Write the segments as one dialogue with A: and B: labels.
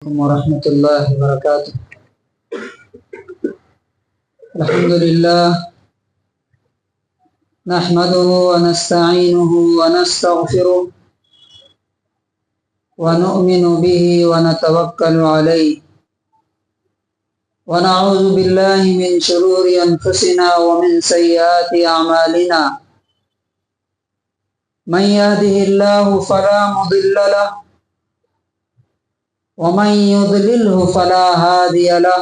A: علیکم ورحمۃ اللہ وبرکاتہ۔ الحمدللہ نحمده ونستعینه ونستغفره ونؤمن به ونتوکل علیہ ونعوذ باللہ من شرور انفسنا ومن سیئات اعمالنا من يهده الله فلا مضل له ومن يضلله فلا هادي له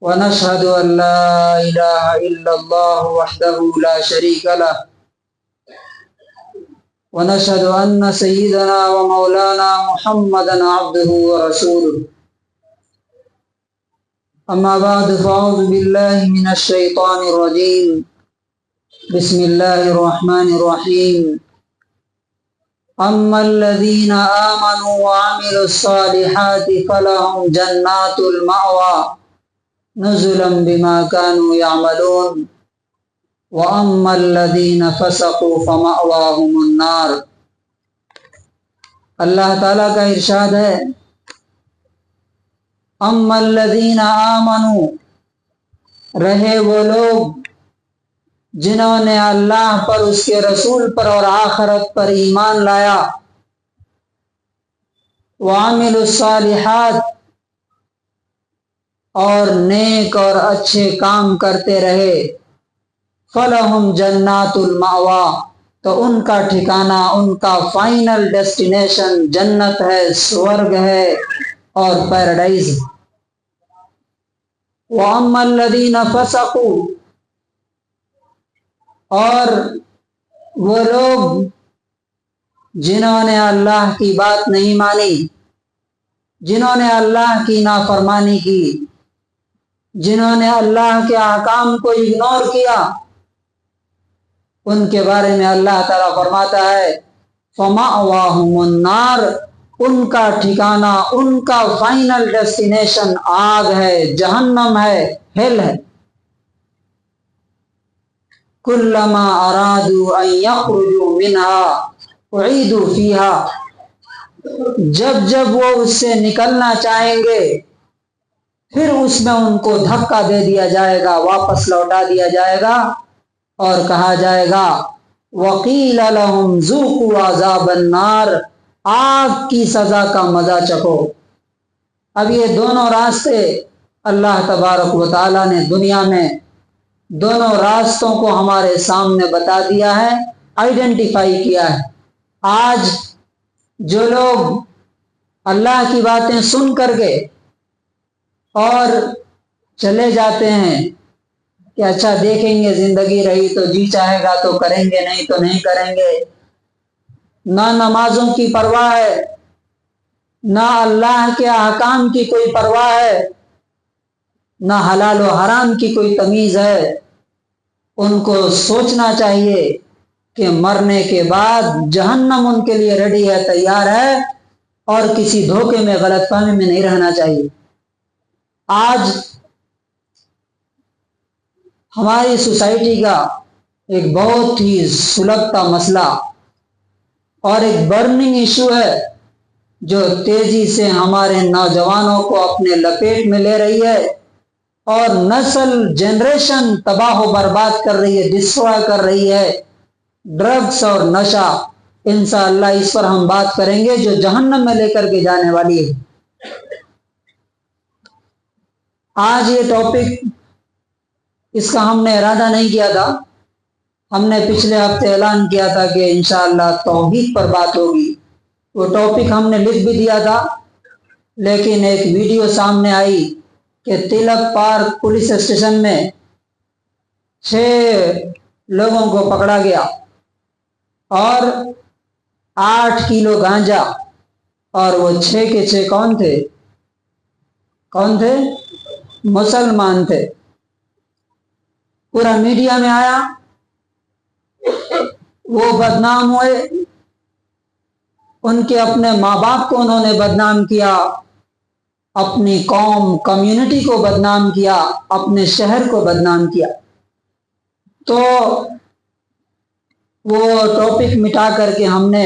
A: ونشهد أن لا إله إلا الله وحده لا شريك له ونشهد أن سيدنا ومولانا محمدا عبده ورسوله أما بعد فأعوذ بالله من الشيطان الرجيم بسم الله الرحمن الرحيم أما الذين آمنوا وعملوا الصالحات فلهم جنات المأوى نزلا بما كانوا يعملون وأما الذين فسقوا فمأواهم النار۔ اللہ تعالیٰ کا ارشاد ہے أما الذين آمنوا، رہے وہ لوگ جنہوں نے اللہ پر، اس کے رسول پر اور آخرت پر ایمان لایا، وعملوا الصالحات، اور نیک اور اچھے کام کرتے رہے، فلہم جنات المأویٰ، تو ان کا ٹھکانہ، ان کا فائنل ڈیسٹینیشن جنت ہے، سورگ ہے اور پیراڈائز۔ وَأَمَّا الَّذِينَ فَسَقُوا، اور وہ لوگ جنہوں نے اللہ کی بات نہیں مانی، جنہوں نے اللہ کی نافرمانی کی، جنہوں نے اللہ کے احکام کو اگنور کیا، ان کے بارے میں اللہ تعالیٰ فرماتا ہے فَمَأْوَاهُمُ النَّارُ، ان کا ٹھکانہ، ان کا فائنل ڈیسٹینیشن آگ ہے، جہنم ہے، ہیل ہے۔ کلما ارادوا ان یخرجوا منها اعیدوا فیہا، جب جب وہ اس سے نکلنا چاہیں گے پھر اس میں ان کو دھکا دے دیا جائے گا، واپس لوٹا دیا جائے گا اور کہا جائے گا وقیل لهم ذوقوا عذاب النار، آگ کی سزا کا مزہ چکھو۔ اب یہ دونوں راستے اللہ تبارک و تعالیٰ نے دنیا میں دونوں راستوں کو ہمارے سامنے بتا دیا ہے، آئیڈینٹیفائی کیا ہے۔ آج جو لوگ اللہ کی باتیں سن کر کے اور چلے جاتے ہیں کہ اچھا دیکھیں گے، زندگی رہی تو جی چاہے گا تو کریں گے، نہیں تو نہیں کریں گے، نہ نمازوں کی پرواہ ہے، نہ اللہ کے احکام کی کوئی پرواہ ہے، نہ حلال و حرام کی کوئی تمیز ہے، ان کو سوچنا چاہیے کہ مرنے کے بعد جہنم ان کے لیے ریڈی ہے، تیار ہے، اور کسی دھوکے میں، غلط فہمی میں نہیں رہنا چاہیے۔ آج ہماری سوسائٹی کا ایک بہت ہی سلگتا مسئلہ اور ایک برننگ ایشو ہے جو تیزی سے ہمارے نوجوانوں کو اپنے لپیٹ میں لے رہی ہے اور نسل، جنریشن تباہ و برباد کر رہی ہے، ڈسٹروائے کر رہی ہے، ڈرگس اور نشہ۔ انشاءاللہ اس پر ہم بات کریں گے جو جہنم میں لے کر کے جانے والی ہے۔ آج یہ ٹاپک، اس کا ہم نے ارادہ نہیں کیا تھا، ہم نے پچھلے ہفتے اعلان کیا تھا کہ انشاءاللہ توحید پر بات ہوگی، وہ ٹاپک ہم نے لکھ بھی دیا تھا، لیکن ایک ویڈیو سامنے آئی کہ تلک پارک پولیس اسٹیشن میں 6 لوگوں کو پکڑا گیا اور 8 کلو گانجا، اور وہ 6 کے 6 کون تھے؟ مسلمان تھے۔ پورا میڈیا میں آیا، وہ بدنام ہوئے، ان کے اپنے ماں باپ کو انہوں نے بدنام کیا، اپنی قوم، کمیونٹی کو بدنام کیا، اپنے شہر کو بدنام کیا۔ تو وہ ٹاپک مٹا کر کے ہم نے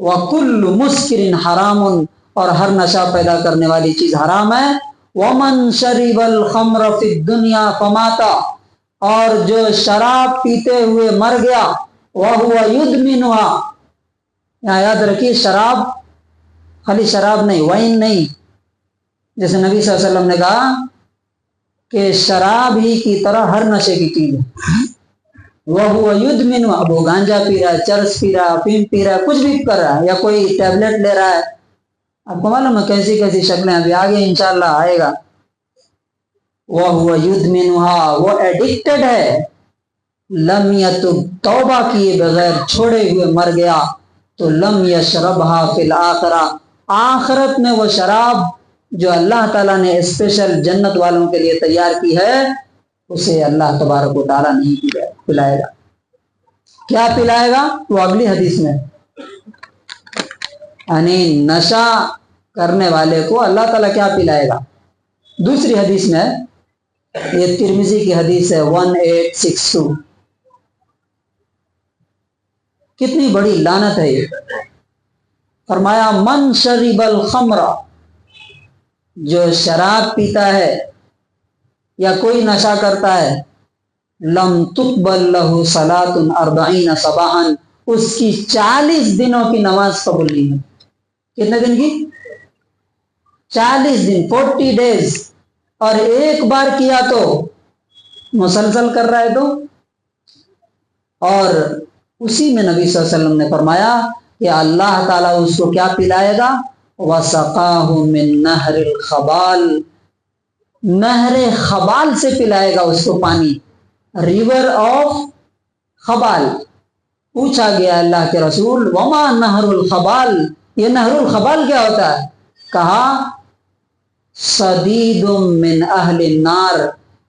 A: وَكُلُّ مُسْكِرٍ حَرَامٌ، اور ہر نشہ پیدا کرنے والی چیز حرام ہے۔ وَمَنْ شَرِبَ الْخَمْرَ فِي الدُّنْيَا فَمَاتَ، اور جو شراب پیتے ہوئے مر گیا، وَهُوَ يُدْمِنُهَا، یہاں یاد رکھیے شراب خالی شراب نہیں، وائن نہیں، جیسے نبی صلی اللہ علیہ وسلم نے کہا کہ شراب ہی کی طرح ہر نشے کی چیز ہے۔ وَهُوَ يُدْمِنُهَا، اب وہ گانجا پی رہا ہے، چرس پی رہا ہے، افیم پی رہا ہے، کچھ بھی کر رہا ہے، یا کوئی ٹیبلٹ لے رہا ہے، آپ کو معلوم ہے کیسی کیسی شکلیں، ابھی آگے انشاءاللہ آئے گا۔ وَهُوَ يُدْمِنُهَا، وہ ایڈکٹڈ ہے۔ لم یتب، توبہ کیے بغیر چھوڑے ہوئے مر گیا تو لم یشربها فی الآخرہ، آخرت میں وہ شراب جو اللہ تعالیٰ نے اسپیشل جنت والوں کے لیے تیار کی ہے اسے اللہ تبارک و تعالیٰ نہیں پلائے گا۔ کیا پلائے گا وہ اگلی حدیث میں، یعنی نشہ کرنے والے کو اللہ تعالیٰ کیا پلائے گا؟ دوسری حدیث میں، یہ ترمذی کی حدیث ہے 1862، کتنی بڑی لعنت ہے یہ۔ فرمایا من شرب الخمر، جو شراب پیتا ہے یا کوئی نشہ کرتا ہے، لم تقبل له صلاة 40 صباحا، اس کی 40 دنوں کی نماز قبول نہیں ہے۔ کتنے دن کی؟ 40 دن، 40 days، اور ایک بار کیا تو مسلسل کر رہا ہے تو، اور اسی میں نبی صلی اللہ علیہ وسلم نے فرمایا کہ اللہ تعالیٰ اس کو کیا پلائے گا؟ وَسَقَاهُ مِن نَهْرِ الْخَبَالِ، نہر خبال سے پلائے گا اس کو پانی، ریور آف خبال۔ پوچھا گیا اللہ کے رسول وما نہر الخبال، یہ نہر الخبال کیا ہوتا ہے؟ کہا صدید من اہل النار،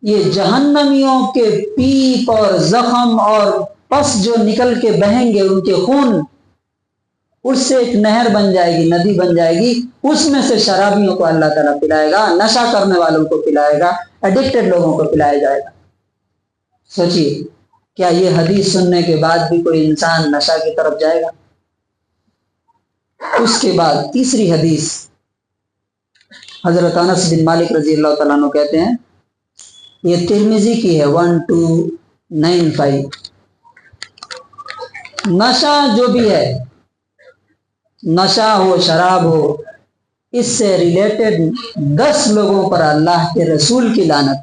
A: یہ جہنمیوں کے پیپ اور زخم اور پس جو نکل کے بہیں گے ان کے خون، اس سے ایک نہر بن جائے گی، ندی بن جائے گی، اس میں سے شرابیوں کو اللہ تعالیٰ پلائے گا، نشہ کرنے والوں کو پلائے گا، ایڈکٹڈ لوگوں کو پلایا جائے گا۔ سوچیے کیا یہ حدیث سننے کے بعد بھی کوئی انسان نشہ کی طرف جائے گا؟ اس کے بعد تیسری حدیث، حضرت انس بن مالک رضی اللہ تعالیٰ عنہ کہتے ہیں، یہ ترمذی کی ہے 1295، نشہ جو بھی ہے، نشہ ہو شراب ہو، اس سے ریلیٹڈ 10 لوگوں پر اللہ کے رسول کی لعنت۔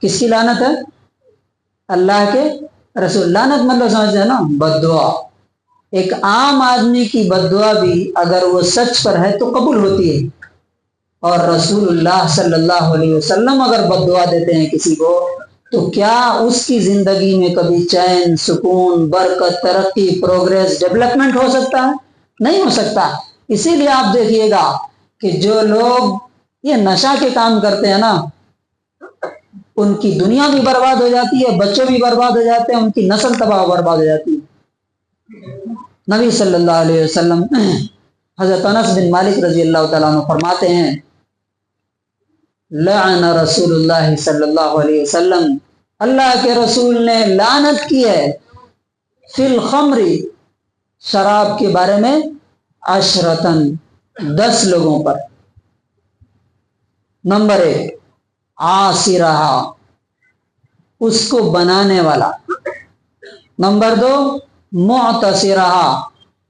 A: کس کی لعنت ہے؟ اللہ کے رسول۔ لعنت مطلب سمجھتے ہیں نا، بد دعا۔ ایک عام آدمی کی بد دعا بھی اگر وہ سچ پر ہے تو قبول ہوتی ہے، اور رسول اللہ صلی اللہ علیہ وسلم اگر بد دعا دیتے ہیں کسی کو تو کیا اس کی زندگی میں کبھی چین، سکون، برکت، ترقی، پروگریس، ڈیولپمنٹ ہو سکتا ہے؟ نہیں ہو سکتا۔ اسی لیے آپ دیکھیے گا کہ جو لوگ یہ نشہ کے کام کرتے ہیں نا، ان کی دنیا بھی برباد ہو جاتی ہے، بچے بھی برباد ہو جاتے ہیں، ان کی نسل تباہ برباد ہو جاتی ہے۔ نبی صلی اللہ علیہ وسلم حضرت انس بن مالک رضی اللہ تعالیٰ عنہ فرماتے ہیں لعن رسول اللہ صلی اللہ علیہ وسلم، اللہ کے رسول نے لعنت کی ہے، فی الخمر، شراب کے بارے میں، عشرتن، 10 لوگوں پر۔ نمبر 1 عاصرہا، اس کو بنانے والا۔ نمبر 2 معتصرہا،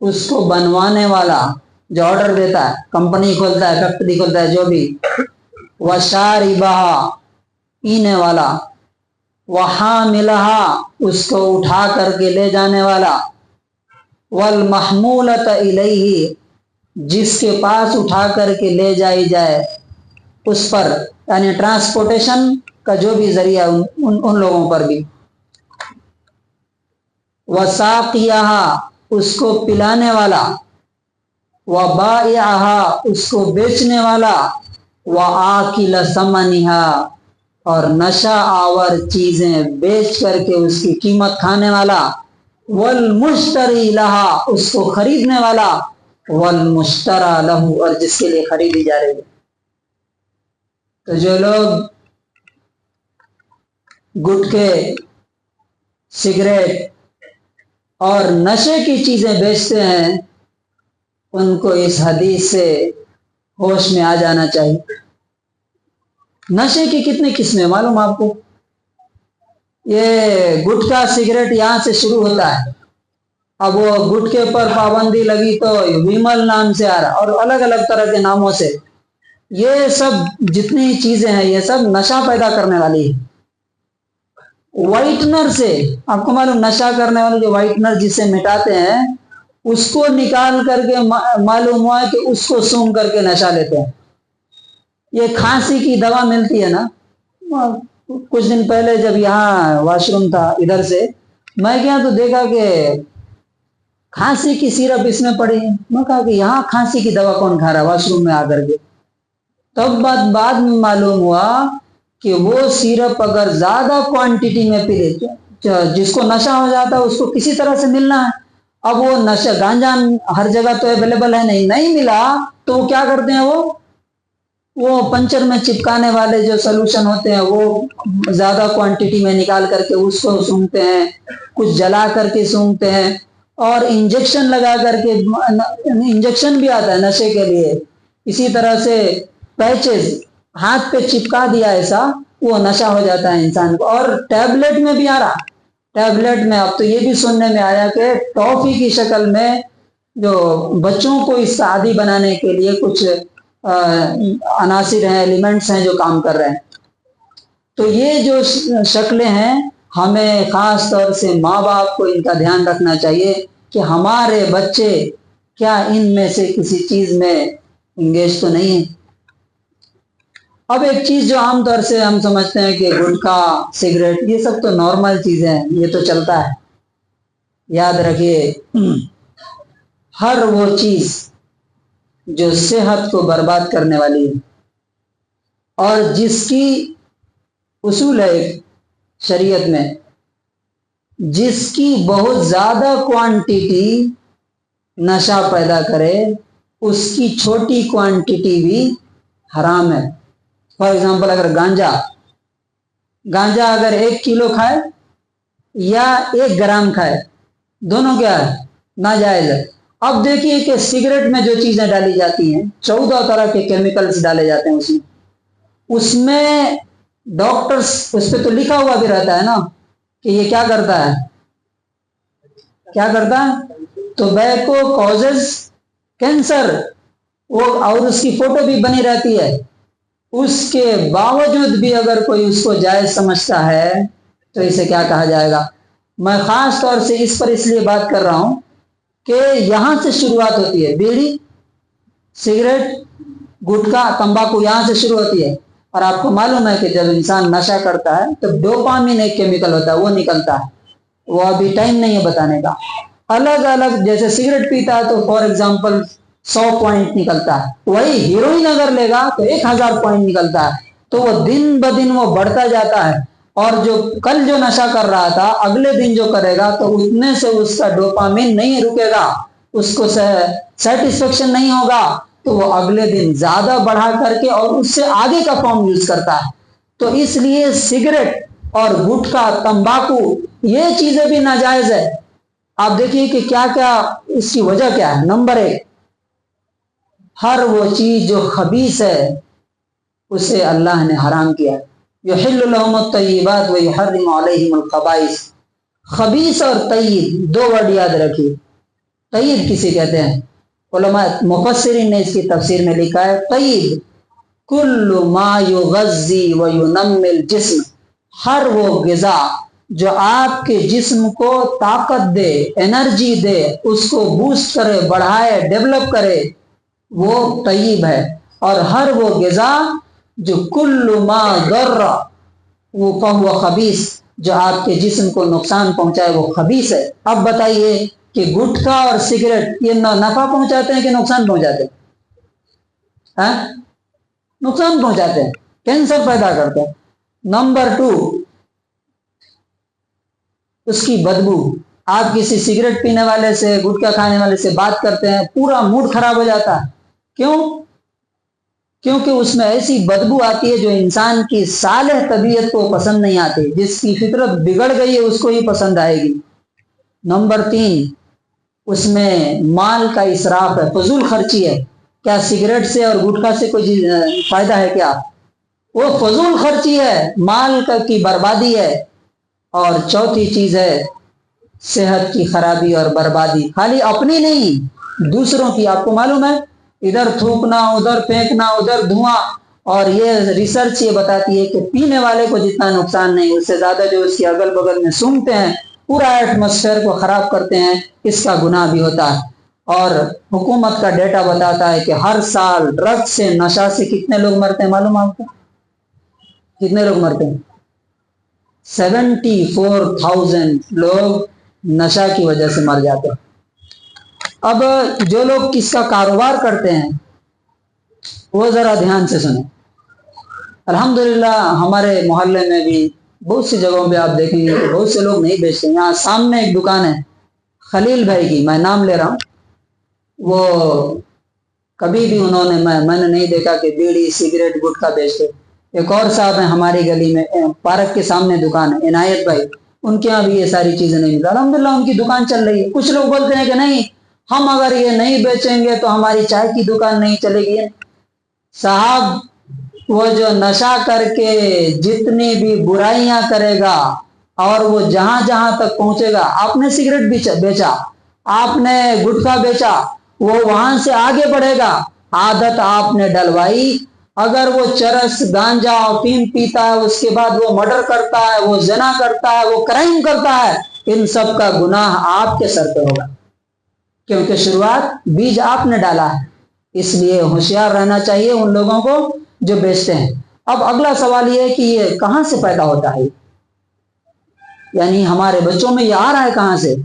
A: اس کو بنوانے والا، جو آرڈر دیتا ہے، کمپنی کھولتا ہے، فیکٹری کھولتا ہے، جو بھی۔ وشاربہا، پینے والا۔ وحاملہا، اس کو اٹھا کر کے لے جانے والا۔ والمحمولۃ الیہ، جس کے پاس اٹھا کر کے لے جائی جائے اس پر، یعنی ٹرانسپورٹیشن کا جو بھی ذریعہ ان لوگوں پر بھی۔ وساقیہا، اس کو پلانے والا۔ وبائعہا، اس کو بیچنے والا۔ وآکل ثمنہا، اور نشہ آور چیزیں بیچ کر کے اس کی قیمت کھانے والا۔ والمشتری لہا، اس کو خریدنے والا۔ والمشترى لہ، اور جس کے لیے خریدی جا رہی ہے۔ تو جو لوگ گٹکے، سگریٹ اور نشے کی چیزیں بیچتے ہیں ان کو اس حدیث سے ہوش میں آ جانا چاہیے۔ نشے کی کتنی قسمیں معلوم آپ کو؟ یہ گٹکا سگریٹ یہاں سے شروع ہوتا ہے، اب وہ گٹکے پر پابندی لگی تو ویمل نام سے آ رہا، اور الگ الگ طرح کے ناموں سے۔ یہ سب جتنی چیزیں ہیں یہ سب نشہ پیدا کرنے والی ہے۔ وائٹنر سے آپ کو معلوم، نشہ کرنے والے جو وائٹنر جسے مٹاتے ہیں اس کو نکال کر کے معلوم ہوا ہے کہ اس کو سونگھ کر کے نشہ لیتے ہیں۔ یہ کھانسی کی دوا ملتی ہے نا، کچھ دن پہلے جب یہاں واش روم تھا ادھر سے میں گیا تو دیکھا کہ کھانسی کی سیرپ اس میں پڑی ہے۔ میں کہا کہ یہاں کھانسی کی دوا کون کھا رہا ہے واش روم میں آ کر کے؟ تب بعد میں معلوم ہوا کہ وہ سیرپ اگر زیادہ کوانٹٹی میں پی لے، جس کو نشہ ہو جاتا ہے اس کو کسی طرح سے ملنا ہے۔ اب وہ نشہ گانجا ہر جگہ تو اویلیبل ہے نہیں ملا تو وہ کیا کرتے ہیں، وہ پنچر میں چپکانے والے جو سلوشن ہوتے ہیں وہ زیادہ کوانٹٹی میں نکال کر کے اس کو سونگتے ہیں، کچھ جلا کر کے سونگتے ہیں، اور انجیکشن لگا کر کے، انجیکشن بھی آتا ہے نشے کے لیے، اسی طرح سے پیچز ہاتھ پہ چپکا دیا ایسا، وہ نشہ ہو جاتا ہے انسان کو۔ اور ٹیبلٹ میں بھی آ رہا، ٹیبلٹ میں اب تو یہ بھی سننے میں آیا کہ ٹافی کی شکل میں جو بچوں کو اس کا عادی بنانے کے لیے کچھ عناصر ہیں، ایلیمنٹس ہیں جو کام کر رہے ہیں۔ تو یہ جو شکلیں ہیں ہمیں خاص طور سے ماں باپ کو ان کا دھیان رکھنا چاہیے کہ ہمارے بچے کیا ان میں سے کسی چیز میں انگیج تو نہیں ہے۔ اب ایک چیز جو عام طور سے ہم سمجھتے ہیں کہ گٹکا سگریٹ یہ سب تو نارمل چیزیں ہیں، یہ تو چلتا ہے۔ یاد رکھیے ہر وہ چیز جو صحت کو برباد کرنے والی ہے اور جس کی اصول ہے شریعت میں، جس کی بہت زیادہ کوانٹٹی نشہ پیدا کرے اس کی چھوٹی کوانٹٹی بھی حرام ہے۔ فار ایگزامپل اگر گانجا اگر 1 کلو کھائے یا 1 گرام کھائے، دونوں کیا ہے؟ ناجائز ہے۔ اب دیکھیے کہ سگریٹ میں جو چیزیں ڈالی جاتی ہیں 14 طرح کے کیمیکلز ڈالے جاتے ہیں اس میں ڈاکٹرز، اس پہ تو لکھا ہوا بھی رہتا ہے نا کہ یہ کیا کرتا ہے، ٹوبیکو کازز کینسر، اور اس کی فوٹو بھی بنی رہتی ہے۔ اس کے باوجود بھی اگر کوئی اس کو جائز سمجھتا ہے تو اسے کیا کہا جائے گا؟ میں خاص طور سے اس پر اس لیے بات کر رہا ہوں کہ یہاں سے شروعات ہوتی ہے، بیڑی، سگریٹ، گٹکا، تمباکو یہاں سے شروع ہوتی ہے۔ اور آپ کو معلوم ہے کہ جب انسان نشہ کرتا ہے تو ڈوپامین ایک کیمیکل ہوتا ہے، وہ نکلتا ہے، وہ ابھی ٹائم نہیں ہے بتانے کا۔ الگ الگ جیسے سگریٹ پیتا ہے تو فار ایگزامپل 100 پوائنٹ نکلتا ہے، وہی ہیروئن اگر لے گا تو 1000 پوائنٹ نکلتا ہے۔ تو وہ دن بدن وہ بڑھتا جاتا ہے، اور جو کل جو نشہ کر رہا تھا اگلے دن جو کرے گا تو اتنے سے اس کا ڈوپامین نہیں رکے گا، اس کو سیٹسفیکشن نہیں ہوگا، تو وہ اگلے دن زیادہ بڑھا کر کے اور اس سے آگے کا فارم یوز کرتا ہے۔ تو اس لیے سگریٹ اور گٹکا، تمباکو یہ چیزیں بھی ناجائز ہے۔ آپ دیکھیے کہ کیا کیا اس کی وجہ کیا ہے۔ نمبر 1، ہر وہ چیز جو خبیث ہے اسے اللہ نے حرام کیا۔ یحل لهم الطیبات ویحرم علیہم الخبائث۔ خبیث اور طیب 2 ورڈ یاد رکھیے۔ طیب کسے کہتے ہیں؟ علماء مفسرین نے اس کی تفسیر میں لکھا ہے طیب کل ما یغذی وینمی الجسم، ہر وہ غذا جو آپ کے جسم کو طاقت دے، انرجی دے، اس کو بوسٹ کرے، بڑھائے، ڈیولپ کرے، وہ طیب ہے۔ اور ہر وہ غذا جو کل ما ضر وہ فہو خبیث، جو آپ کے جسم کو نقصان پہنچائے وہ خبیث ہے۔ اب بتائیے کہ گٹکا اور سگریٹ یہ نفع پہنچاتے ہیں کہ نقصان پہنچاتے ہیں؟ نقصان پہنچاتے ہیں، کینسر پیدا کرتے ہیں۔ نمبر 2، اس کی بدبو۔ آپ کسی سگریٹ پینے والے سے، گٹکا کھانے والے سے بات کرتے ہیں پورا موڈ خراب ہو جاتا ہے۔ کیوں؟ کیونکہ اس میں ایسی بدبو آتی ہے جو انسان کی صالح طبیعت کو پسند نہیں آتی، جس کی فطرت بگڑ گئی ہے اس کو ہی پسند آئے گی۔ نمبر 3، اس میں مال کا اسراف ہے، فضول خرچی ہے۔ کیا سگریٹ سے اور گٹکا سے کوئی فائدہ ہے کیا؟ وہ فضول خرچی ہے، مال کی بربادی ہے۔ اور چوتھی چیز ہے صحت کی خرابی اور بربادی، خالی اپنی نہیں دوسروں کی۔ آپ کو معلوم ہے ادھر تھوکنا، ادھر پھینکنا، ادھر دھواں، اور یہ ریسرچ یہ بتاتی ہے کہ پینے والے کو جتنا نقصان نہیں، اس سے زیادہ جو اس کے اگل بغل میں سونگھتے ہیں، پورا ایٹماسفیئر کو خراب کرتے ہیں، اس کا گناہ بھی ہوتا ہے۔ اور حکومت کا ڈیٹا بتاتا ہے کہ ہر سال ڈرگ سے، نشہ سے کتنے لوگ مرتے ہیں معلوم آپ کو؟ کتنے لوگ مرتے ہیں؟ 74,000 لوگ نشہ کی وجہ سے مر جاتے ہیں۔ اب جو لوگ کس کا کاروبار کرتے ہیں وہ ذرا دھیان سے سنیں۔ الحمدللہ ہمارے محلے میں بھی بہت سی جگہوں پہ آپ دیکھیں گے کہ بہت سے لوگ نہیں بیچتے۔ یہاں سامنے ایک دکان ہے خلیل بھائی کی، میں نام لے رہا ہوں، وہ کبھی بھی انہوں نے میں نے نہیں دیکھا کہ بیڑی سگریٹ گٹکا بیچتے۔ ایک اور صاحب ہیں ہماری گلی میں، پارک کے سامنے دکان ہے، عنایت بھائی، ان کے یہاں بھی یہ ساری چیزیں نہیں ملتی۔ الحمدللہ ان کی دکان چل رہی ہے۔ کچھ لوگ بولتے ہیں کہ نہیں، ہم اگر یہ نہیں بیچیں گے تو ہماری چائے کی دکان نہیں چلے گی۔ صاحب وہ جو نشہ کر کے جتنی بھی برائیاں کرے گا اور وہ جہاں جہاں تک پہنچے گا، آپ نے سگریٹ بیچا، آپ نے گٹکا بیچا، وہ وہاں سے آگے بڑھے گا۔ عادت آپ نے ڈلوائی، اگر وہ چرس گانجا افیم پیتا ہے، اس کے بعد وہ مرڈر کرتا ہے، وہ زنا کرتا ہے، وہ کرائم کرتا ہے، ان سب کا گناہ آپ کے سر پہ ہوگا، کیونکہ شروعات بیج آپ نے ڈالا ہے۔ اس لیے ہوشیار رہنا چاہیے ان لوگوں کو جو بیچتے ہیں۔ اب اگلا سوال یہ ہے کہ یہ کہاں سے پیدا ہوتا ہے، یعنی ہمارے بچوں میں یہ آ رہا ہے کہاں سے؟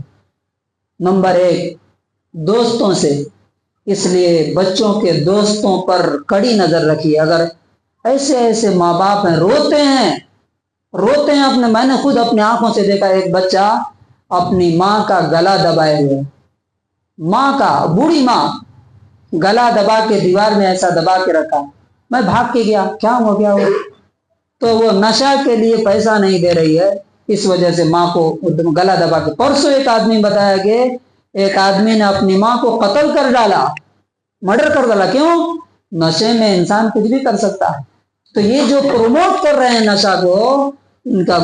A: نمبر 1 دوستوں سے۔ اس لیے بچوں کے دوستوں پر کڑی نظر رکھیے۔ اگر ایسے ماں باپ ہیں روتے ہیں اپنے، میں نے خود اپنی آنکھوں سے دیکھا ایک بچہ اپنی ماں کا گلا دبائے ہوئے، ماں کا، بوڑھی ماں گلا دبا کے دیوار میں ایسا دبا کے رکھا۔ میں بھاگ کے گیا، کیا ہو گیا وہ؟ تو وہ نشہ کے لیے پیسہ نہیں دے رہی ہے، اس وجہ سے ماں کو گلا دبا کے۔ پرسوں ایک آدمی بتایا کہ ایک آدمی نے اپنی ماں کو قتل کر ڈالا، مرڈر کر ڈالا۔ کیوں؟ نشے میں انسان کچھ بھی کر سکتا ہے۔ تو یہ جو پروموٹ کر رہے ہیں نشہ کو، ان کا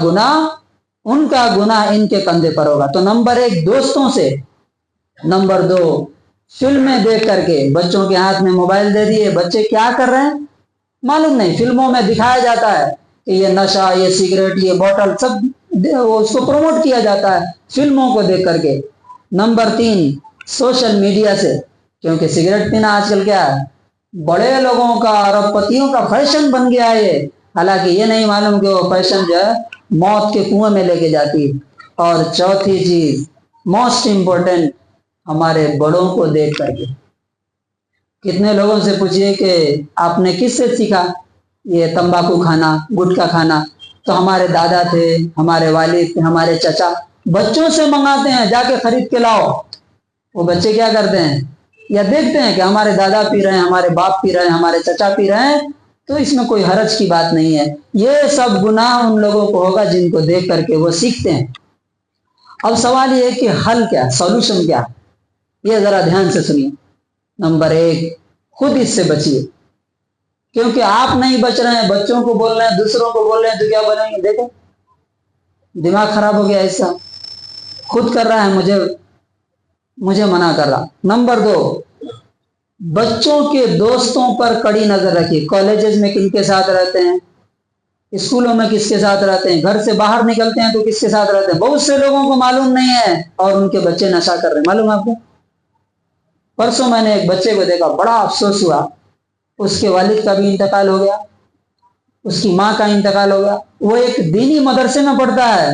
A: گناہ ان کے کندھے پر ہوگا۔ تو نمبر 1 دوستوں سے۔ نمبر 2 فلمیں دیکھ کر کے، بچوں کے ہاتھ میں موبائل دے دیے، بچے کیا کر رہے ہیں معلوم نہیں۔ فلموں میں دکھایا جاتا ہے کہ یہ نشہ، یہ سگریٹ، یہ بوتل، سب اس کو پروموٹ کیا جاتا ہے فلموں کو دیکھ کر کے۔ نمبر 3 سوشل میڈیا سے، کیونکہ سگریٹ پینا آج کل کیا ہے، بڑے لوگوں کا، ارب پتیوں کا فیشن بن گیا ہے یہ، حالانکہ یہ نہیں معلوم کہ وہ فیشن جو ہے موت کے کنویں میں لے کے جاتی ہے۔ اور چوتھی چیز موسٹ امپورٹنٹ، ہمارے بڑوں کو دیکھ کر کے۔ کتنے لوگوں سے پوچھئے کہ آپ نے کس سے سیکھا یہ تمباکو کھانا، گٹکا کھانا؟ تو ہمارے دادا تھے، ہمارے والد تھے، ہمارے چچا۔ بچوں سے منگاتے ہیں جا کے خرید کے لاؤ۔ وہ بچے کیا کرتے ہیں، یا دیکھتے ہیں کہ ہمارے دادا پی رہے ہیں، ہمارے باپ پی رہے ہیں، ہمارے چچا پی رہے ہیں، تو اس میں کوئی حرج کی بات نہیں ہے۔ یہ سب گناہ ان لوگوں کو ہوگا جن کو دیکھ کر کے وہ سیکھتے ہیں۔ اب سوال یہ ہے کہ حل کیا، سولوشن کیا؟ یہ ذرا دھیان سے سنیے۔ نمبر 1 خود اس سے بچیے، کیونکہ آپ نہیں بچ رہے ہیں، بچوں کو بول رہے ہیں، دوسروں کو بول رہے ہیں، تو کیا بنیں گے؟ دیکھو دماغ خراب ہو گیا ایسا، خود کر رہا ہے، مجھے منع کر رہا۔ نمبر 2 بچوں کے دوستوں پر کڑی نظر رکھیے۔ کالجز میں کن کے ساتھ رہتے ہیں، اسکولوں میں کس کے ساتھ رہتے ہیں، گھر سے باہر نکلتے ہیں تو کس کے ساتھ رہتے ہیں؟ بہت سے لوگوں کو معلوم نہیں ہے اور ان کے بچے نشہ کر رہے ہیں۔ معلوم آپ کو؟ پرسوں میں نے ایک بچے کو دیکھا، بڑا افسوس ہوا، اس کے والد کا بھی انتقال ہو گیا، اس کی ماں کا انتقال ہو گیا۔ وہ ایک دینی مدرسے میں پڑھتا ہے،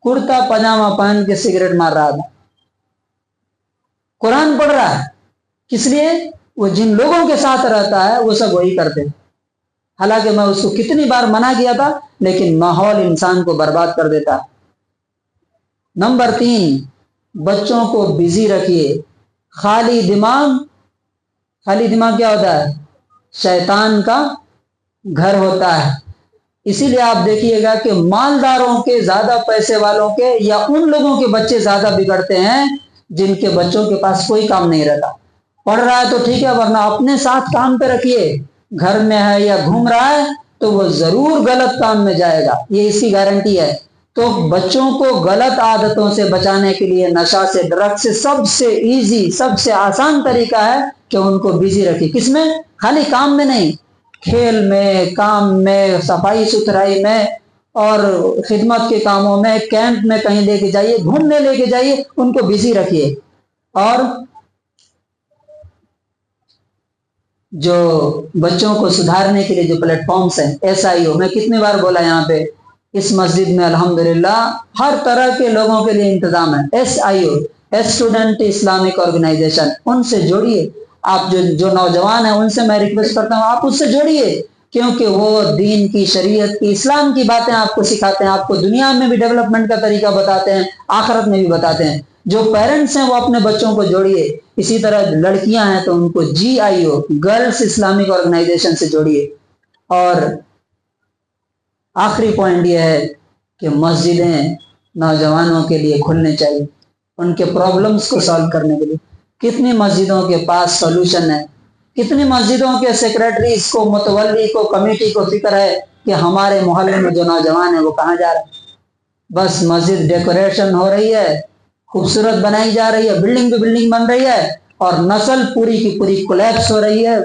A: کرتا پاجامہ پہن کے سگریٹ مار رہا تھا، قرآن پڑھ رہا ہے۔ کس لیے؟ وہ جن لوگوں کے ساتھ رہتا ہے وہ سب وہی کرتے ہیں۔ حالانکہ میں اس کو کتنی بار منع کیا تھا، لیکن ماحول انسان کو برباد کر دیتا۔ نمبر 3 بچوں کو بزی رکھیے۔ خالی دماغ کیا ہوتا ہے؟ شیطان کا گھر ہوتا ہے۔ اسی لیے آپ دیکھیے گا کہ مالداروں کے، زیادہ پیسے والوں کے، یا ان لوگوں کے بچے زیادہ بگڑتے ہیں جن کے بچوں کے پاس کوئی کام نہیں رہتا. پڑھ رہا ہے تو ٹھیک ہے، ورنہ اپنے ساتھ کام پہ رکھیے. گھر میں ہے یا گھوم رہا ہے تو وہ ضرور غلط کام میں جائے گا، یہ اس کی گارنٹی ہے. تو بچوں کو غلط عادتوں سے بچانے کے لیے نشہ سے، ڈرگ سے، سب سے ایزی، سب سے آسان طریقہ ہے کہ ان کو بزی رکھیے. کس میں؟ خالی کام میں نہیں، کھیل میں، کام میں، صفائی ستھرائی میں، اور خدمت کے کاموں میں، کیمپ میں کہیں لے کے جائیے، گھومنے لے کے جائیے، ان کو بزی رکھیے. اور جو بچوں کو سدھارنے کے لیے جو پلیٹ فارمز ہیں، SIO، میں کتنی بار بولا یہاں پہ، اس مسجد میں الحمدللہ ہر طرح کے لوگوں کے لیے انتظام ہے. SIO، اسٹوڈنٹ اسلامک آرگنائزیشن، ان سے جوڑیے. آپ جو نوجوان ہیں ان سے میں ریکویسٹ کرتا ہوں آپ اس سے جوڑیے، کیونکہ وہ دین کی، شریعت کی، اسلام کی باتیں آپ کو سکھاتے ہیں، آپ کو دنیا میں بھی ڈیولپمنٹ کا طریقہ بتاتے ہیں، آخرت میں بھی بتاتے ہیں. جو پیرنٹس ہیں وہ اپنے بچوں کو جوڑیے. اسی طرح لڑکیاں ہیں تو ان کو GIO، گرلز اسلامک آرگنائزیشن سے جوڑیے. اور آخری پوائنٹ یہ ہے کہ مسجدیں نوجوانوں کے لیے کھلنے چاہیے، ان کے پرابلمز کو سالو کرنے کے لیے. کتنی مسجدوں کے پاس سولوشن ہے، کتنی مسجدوں کے سیکریٹریز کو، متولی کو، کمیٹی کو فکر ہے کہ ہمارے محلے میں جو نوجوان ہیں وہ کہاں جا رہے ہیں. بس مسجد ڈیکوریشن ہو رہی ہے، خوبصورت بنائی جا رہی ہے، بلڈنگ پہ بلڈنگ بن رہی ہے، اور نسل پوری کی پوری کولیپس ہو رہی ہے،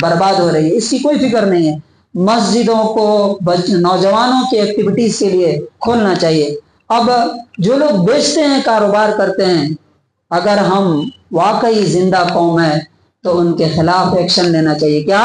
A: برباد ہو رہی ہے. اس کی کوئی فکر نہیں ہے. مسجدوں کو نوجوانوں کی ایکٹیویٹیز کے لیے کھولنا چاہیے. اب جو لوگ بیچتے ہیں، کاروبار کرتے ہیں، اگر ہم واقعی زندہ قوم ہے تو ان کے خلاف ایکشن لینا چاہیے. کیا؟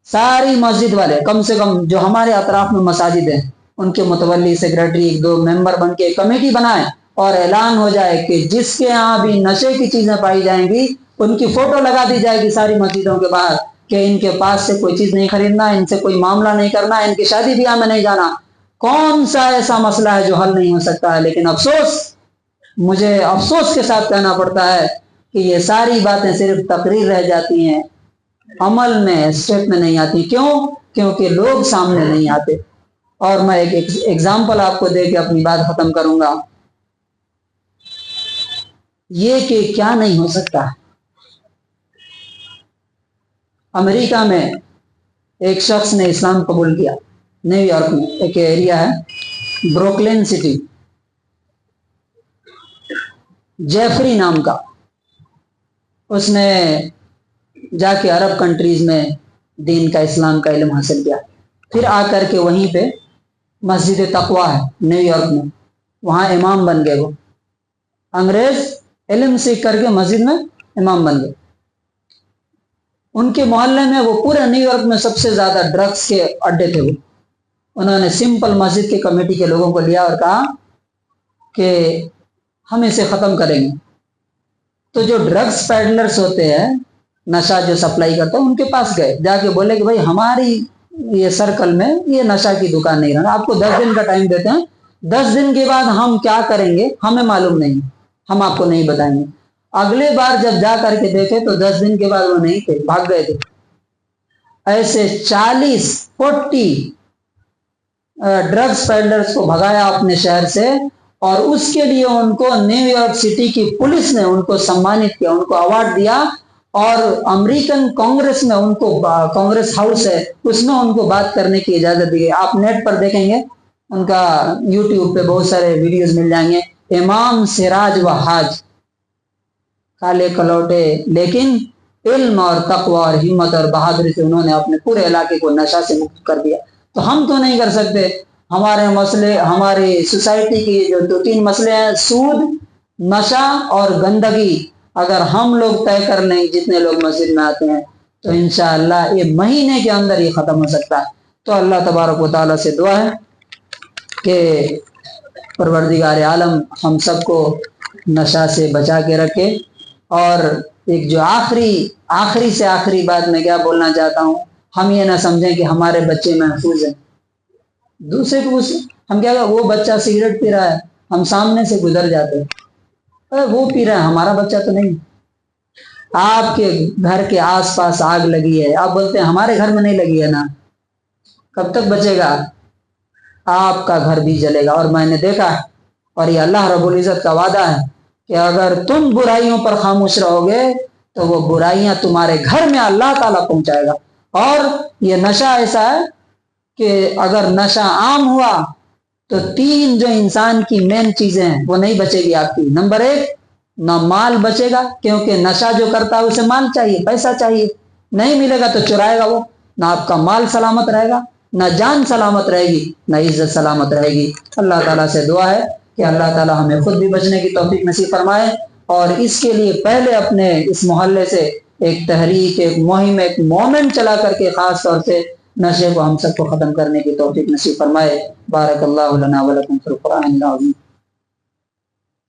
A: ساری مسجد والے، کم سے کم جو ہمارے اطراف میں مساجد ہیں، ان کے متولی، سیکریٹری، 1-2 ممبر بن کے کمیٹی بنائیں اور اعلان ہو جائے کہ جس کے ہاں بھی نشے کی چیزیں پائی جائیں گی ان کی فوٹو لگا دی جائے گی ساری مسجدوں کے باہر کہ ان کے پاس سے کوئی چیز نہیں خریدنا، ان سے کوئی معاملہ نہیں کرنا، ان کی شادی بیاہ میں نہیں جانا. کون سا ایسا مسئلہ ہے جو حل نہیں ہو سکتا ہے؟ لیکن مجھے افسوس کے ساتھ کہنا پڑتا ہے کہ یہ ساری باتیں صرف تقریر رہ جاتی ہیں، عمل میں، اسٹیپ میں نہیں آتی. کیوں؟ کیونکہ لوگ سامنے نہیں آتے. اور میں ایک ایگزامپل آپ کو دے کے اپنی بات ختم کروں گا. یہ کہ کیا نہیں ہو سکتا. امریکہ میں ایک شخص نے اسلام قبول کیا، نیو یارک میں ایک ایریا ہے بروکلین سٹی، جیفری نام کا. اس نے جا کے عرب کنٹریز میں دین کا، اسلام کا علم حاصل کیا. پھر آ کر کے وہیں پہ مسجد تقویٰ ہے نیو یارک میں، وہاں امام بن گئے. وہ انگریز علم سیکھ کر کے مسجد میں امام بن گئے. ان کے محلے میں، وہ پورے نیو یارک میں سب سے زیادہ ڈرگس کے اڈے تھے. وہ انہوں نے سمپل مسجد کے کمیٹی کے لوگوں کو لیا اور کہا کہ ہم اسے ختم کریں گے. تو جو ڈرگس پیڈلرز ہوتے ہیں، نشہ جو سپلائی کرتے ہیں، ان کے پاس گئے، جا کے بولے کہ بھائی ہماری یہ سرکل میں یہ نشہ کی دکان نہیں رہنا، آپ کو 10 دن کا ٹائم دیتے ہیں، 10 دن کے بعد ہم کیا کریں گے ہمیں معلوم نہیں، ہم آپ کو نہیں بتائیں گے. اگلے بار جب جا کر کے دیکھے تو 10 دن کے بعد وہ نہیں تھے، بھاگ گئے تھے. ایسے 40-40 ڈرگس پیڈلرز کو بھگایا اپنے شہر سے، اور اس کے لیے ان کو نیو یارک سٹی کی پولیس نے ان کو سمانت کیا، ان کو ایوارڈ دیا. اور امریکن کانگریس میں ان کو، کانگریس ہاؤس ہے اس میں ان کو بات کرنے کی اجازت دی گئی. آپ نیٹ پر دیکھیں گے، ان کا یوٹیوب پہ بہت سارے ویڈیوز مل جائیں گے. امام سراج و حاج، کالے کلوٹے، لیکن علم اور تقوی اور ہمت اور بہادری سے انہوں نے اپنے پورے علاقے کو نشہ سے مکت کر دیا. تو ہم تو نہیں کر سکتے. ہمارے مسئلے، ہماری سوسائٹی کی جو 2-3 مسئلے ہیں، سود، نشہ اور گندگی، اگر ہم لوگ طے کر لیں، جتنے لوگ مسجد میں آتے ہیں، تو انشاءاللہ یہ مہینے کے اندر یہ ختم ہو سکتا ہے. تو اللہ تبارک و تعالیٰ سے دعا ہے کہ پروردگار عالم ہم سب کو نشہ سے بچا کے رکھے. اور ایک جو آخری سے آخری بات میں کیا بولنا چاہتا ہوں، ہم یہ نہ سمجھیں کہ ہمارے بچے محفوظ ہیں. دوسرے کو ہم کیا کہ وہ بچہ سگریٹ پی رہا ہے، ہم سامنے سے گزر جاتے ہیں، وہ پی رہا ہے، ہمارا بچہ تو نہیں. آپ کے گھر کے آس پاس آگ لگی ہے، آپ بولتے ہیں ہمارے گھر میں نہیں لگی ہے نا، کب تک بچے گا؟ آپ کا گھر بھی جلے گا. اور میں نے دیکھا، اور یہ اللہ رب العزت کا وعدہ ہے کہ اگر تم برائیوں پر خاموش رہو گے تو وہ برائیاں تمہارے گھر میں اللہ تعالیٰ پہنچائے گا. اور یہ نشہ ایسا ہے کہ اگر نشہ عام ہوا تو 3 جو انسان کی مین چیزیں ہیں وہ نہیں بچے گی آپ کی. نمبر 1، نہ مال بچے گا، کیونکہ نشہ جو کرتا ہے اسے مال چاہیے، پیسہ چاہیے، نہیں ملے گا تو چرائے گا وہ. نہ آپ کا مال سلامت رہے گا، نہ جان سلامت رہے گی، نہ عزت سلامت رہے گی. اللہ تعالیٰ سے دعا ہے کہ اللہ تعالیٰ ہمیں خود بھی بچنے کی توفیق نصیب فرمائے، اور اس کے لیے پہلے اپنے اس محلے سے ایک تحریک، ایک مہم، ایک مومنٹ چلا کر کے خاص طور سے نشے کو ہم سب کو ختم کرنے کی توفیق نصیب فرمائے. بارک اللہ لنا ولکم فی القرآن العظیم.